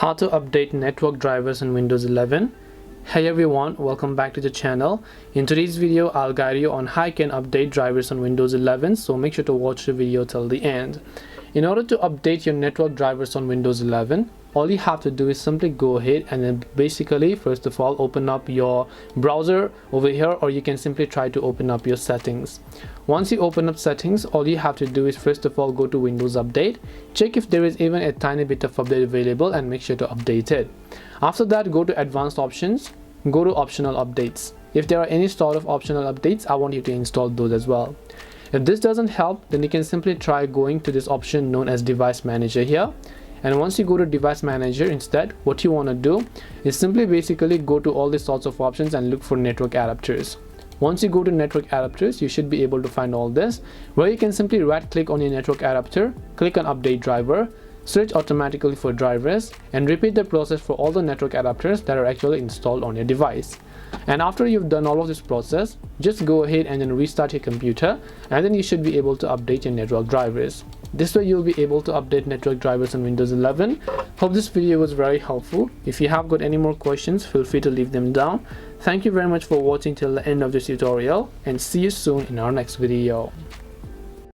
How to update network drivers in Windows 11. Hey everyone, welcome back to the channel. In today's video I'll guide you on how you can update drivers on Windows 11, so make sure to watch the video till the end. In order to update your network drivers on Windows 11, all you have to do is simply go ahead and then basically first of all open up your browser over here, or you can simply try to open up your settings. Once you open up settings, all you have to do is first of all go to Windows Update, check if there is even a tiny bit of update available and make sure to update it. After that, go to Advanced Options, go to Optional Updates. If there are any sort of optional updates, I want you to install those as well. If this doesn't help, then you can simply try going to this option known as Device Manager here. And once you go to Device Manager, instead what you want to do is simply basically go to all these sorts of options and look for network adapters. Once you go to network adapters, you should be able to find all this, where you can simply right click on your network adapter, click on update driver, search automatically for drivers, and repeat the process for all the network adapters that are actually installed on your device. And after you've done all of this process, just go ahead and then restart your computer, and then you should be able to update your network drivers. This way you'll be able to update network drivers on Windows 11. Hope this video was very helpful. If you have got any more questions, feel free to leave them down. Thank you very much for watching till the end of this tutorial, and see you soon in our next video.